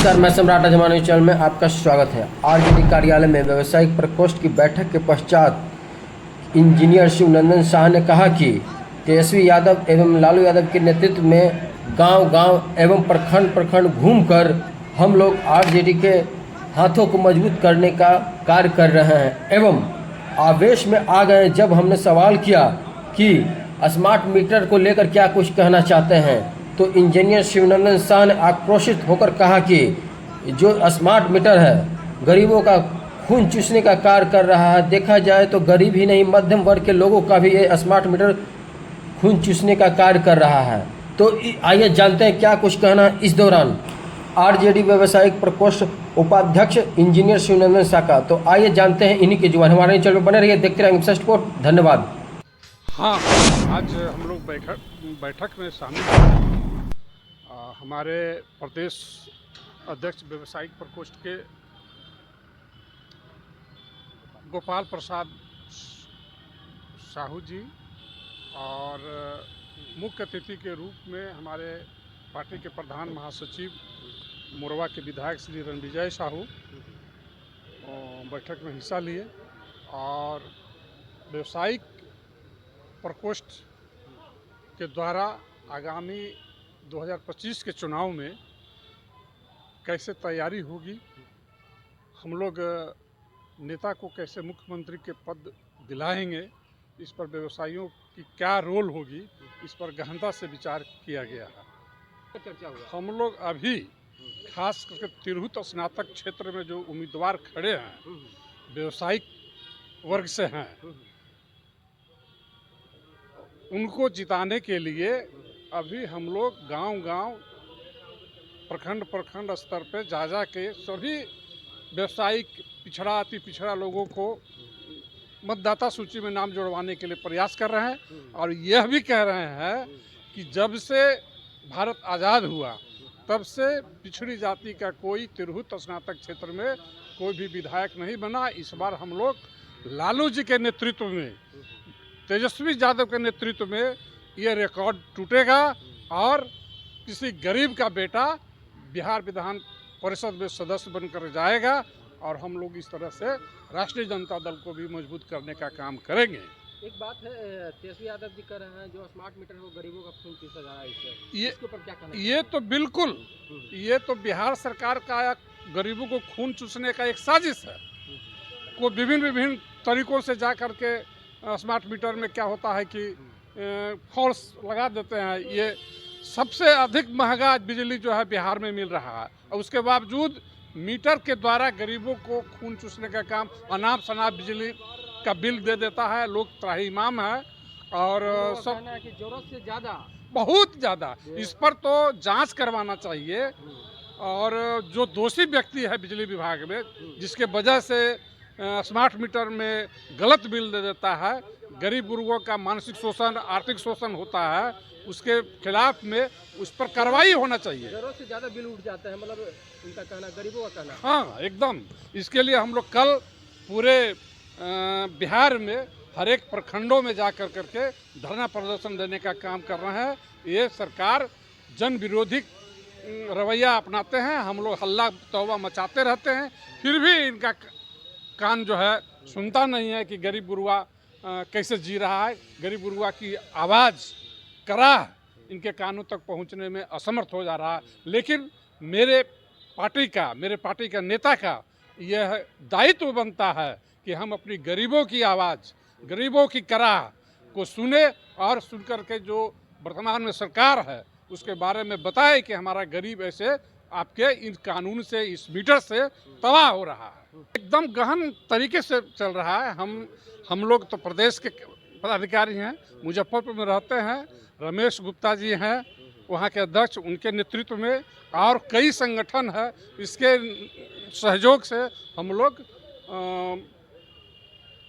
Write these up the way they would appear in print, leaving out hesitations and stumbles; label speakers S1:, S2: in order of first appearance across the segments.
S1: नमस्कार, मैं सम्राट अजमानी चैनल में आपका स्वागत है। आरजेडी कार्यालय में व्यावसायिक प्रकोष्ठ की बैठक के पश्चात इंजीनियर शिवनंदन शाह ने कहा कि तेजस्वी यादव एवं लालू यादव के नेतृत्व में गांव-गांव एवं प्रखंड घूमकर हम लोग आरजेडी के हाथों को मजबूत करने का कार्य कर रहे हैं एवं आवेश में आ गए जब हमने सवाल किया कि स्मार्ट मीटर को लेकर क्या कुछ कहना चाहते हैं, तो इंजीनियर शिवनंदन शाह ने आक्रोशित होकर कहा कि जो स्मार्ट मीटर है गरीबों का खून चूसने का कार्य कर रहा है। देखा जाए तो गरीब ही नहीं, मध्यम वर्ग के लोगों का भी ये स्मार्ट मीटर खून चूसने का कार्य कर रहा है। तो आइए जानते हैं क्या कुछ कहना इस दौरान आरजेडी व्यावसायिक प्रकोष्ठ उपाध्यक्ष इंजीनियर शिवनंदन शाह का। तो आइए जानते हैं इन्हीं की जुबान। हमारे चैनल में बने रहिए, देखते रहेंगे फर्स्ट कोट। धन्यवाद।
S2: हाँ, आज हम लोग बैठक में शामिल हैं। हमारे प्रदेश अध्यक्ष व्यावसायिक प्रकोष्ठ के गोपाल प्रसाद साहू जी और मुख्य अतिथि के रूप में हमारे पार्टी के प्रधान महासचिव मोरवा के विधायक श्री रणविजय साहू बैठक में हिस्सा लिए और व्यावसायिक प्रकोष्ठ के द्वारा आगामी 2025 के चुनाव में कैसे तैयारी होगी, हम लोग नेता को कैसे मुख्यमंत्री के पद दिलाएंगे, इस पर व्यवसायियों की क्या रोल होगी, इस पर गहनता से विचार किया गया है।
S1: चर्चा हुआ।
S2: हम लोग अभी खास करके तिरहुत स्नातक क्षेत्र में जो उम्मीदवार खड़े हैं व्यवसायिक वर्ग से हैं, उनको जिताने के लिए अभी हम लोग गांव-गांव प्रखंड स्तर पे जा के सभी व्यवसायिक पिछड़ा अति पिछड़ा लोगों को मतदाता सूची में नाम जुड़वाने के लिए प्रयास कर रहे हैं और यह भी कह रहे हैं कि जब से भारत आज़ाद हुआ तब से पिछड़ी जाति का कोई तिरहुत स्नातक क्षेत्र में कोई भी विधायक नहीं बना। इस बार हम लोग लालू जी के नेतृत्व में, तेजस्वी यादव के नेतृत्व में ये रिकॉर्ड टूटेगा और किसी गरीब का बेटा बिहार विधान परिषद में सदस्य बनकर जाएगा और हम लोग इस तरह से राष्ट्रीय जनता दल को भी मजबूत करने का काम करेंगे।
S1: एक बात है, तेजस्वी यादव जी कह रहे हैं जो स्मार्ट मीटर है वो गरीबों का खून चूसा जा रहा है, इसके ऊपर क्या कहना?
S2: ये तो बिल्कुल, ये तो बिहार सरकार का गरीबों को खून चूसने का एक साजिश है। को विभिन्न तरीकों से जा करके स्मार्ट मीटर में क्या होता है कि फॉल्स लगा देते हैं। ये सबसे अधिक महंगा बिजली जो है बिहार में मिल रहा है और उसके बावजूद मीटर के द्वारा गरीबों को खून चूसने का काम, अनाप शनाप बिजली का बिल दे देता है। लोग त्राहिमाम है और सब
S1: की जरूरत से ज़्यादा,
S2: बहुत ज़्यादा इस पर तो जांच करवाना चाहिए और जो दोषी व्यक्ति है बिजली विभाग में जिसके वजह से स्मार्ट मीटर में गलत बिल दे देता है, गरीब गुरुओं का मानसिक शोषण, आर्थिक शोषण होता है, उसके खिलाफ में उस पर कार्रवाई होना चाहिए।
S1: जरूरत से ज़्यादा बिल उठ जाता है, मतलब उनका कहना, गरीबों का कहना।
S2: हाँ, एकदम। इसके लिए हम लोग कल पूरे बिहार में हर एक प्रखंडों में जा करके धरना प्रदर्शन देने का काम कर रहे हैं। ये सरकार जन विरोधी रवैया अपनाते हैं, हम लोग हल्ला तौबा मचाते रहते हैं, फिर भी इनका कान जो है सुनता नहीं है कि गरीब गुरुआ कैसे जी रहा है। गरीब गुरुआ की आवाज़ कराह इनके कानों तक पहुंचने में असमर्थ हो जा रहा है। लेकिन मेरे पार्टी का नेता का यह दायित्व बनता है कि हम अपनी गरीबों की आवाज़, गरीबों की कराह को सुने और सुनकर के जो वर्तमान में सरकार है उसके बारे में बताए कि हमारा गरीब ऐसे आपके इन कानून से, इस मीटर से तबाह हो रहा है। एकदम गहन तरीके से चल रहा है। हम लोग तो प्रदेश के पदाधिकारी हैं, मुजफ्फरपुर में रहते हैं, रमेश गुप्ता जी हैं वहाँ के अध्यक्ष, उनके नेतृत्व में और कई संगठन है, इसके सहयोग से हम लोग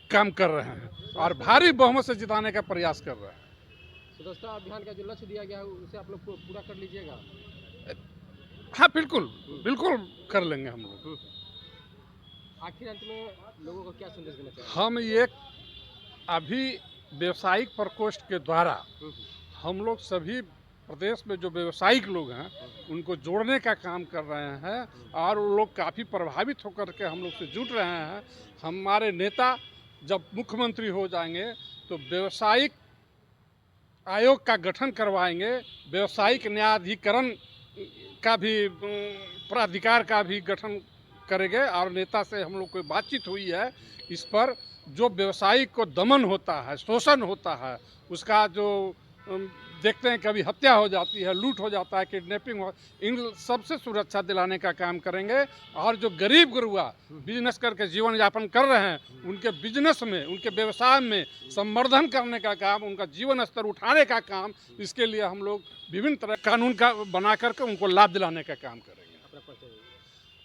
S2: काम कर रहे हैं और भारी बहुमत से जिताने का प्रयास कर रहे हैं।
S1: सदस्यता अभियान का जो लक्ष्य दिया गया है उसे आप लोग पूरा कर लीजिएगा?
S2: हाँ, बिल्कुल कर लेंगे हम लोग।
S1: आखिर अंत में लोगों को क्या संदेश देना चाहिए?
S2: हम ये अभी व्यावसायिक प्रकोष्ठ के द्वारा हम लोग सभी प्रदेश में जो व्यवसायिक लोग हैं उनको जोड़ने का काम कर रहे हैं और वो लोग काफ़ी प्रभावित होकर के हम लोग से जुड़ रहे हैं। हमारे नेता जब मुख्यमंत्री हो जाएंगे तो व्यवसायिक आयोग का गठन करवाएंगे, व्यवसायिक न्यायाधिकरण का भी प्राधिकार का भी गठन करेंगे और नेता से हम लोग को बातचीत हुई है इस पर। जो व्यवसायिक को दमन होता है, शोषण होता है, उसका जो देखते हैं कभी हत्या हो जाती है, लूट हो जाता है, किडनैपिंग हो, इन सबसे सुरक्षा दिलाने का काम करेंगे। और जो गरीब गुरुआ बिजनेस करके जीवन यापन कर रहे हैं उनके बिजनेस में, उनके व्यवसाय में संवर्धन करने का काम, उनका जीवन स्तर उठाने का काम, इसके लिए हम लोग विभिन्न तरह कानून का बना करके उनको लाभ दिलाने का काम करेंगे।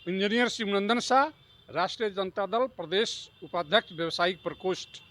S2: इंजीनियर शिवनंदन शाह, राष्ट्रीय जनता दल प्रदेश उपाध्यक्ष व्यवसायिक प्रकोष्ठ।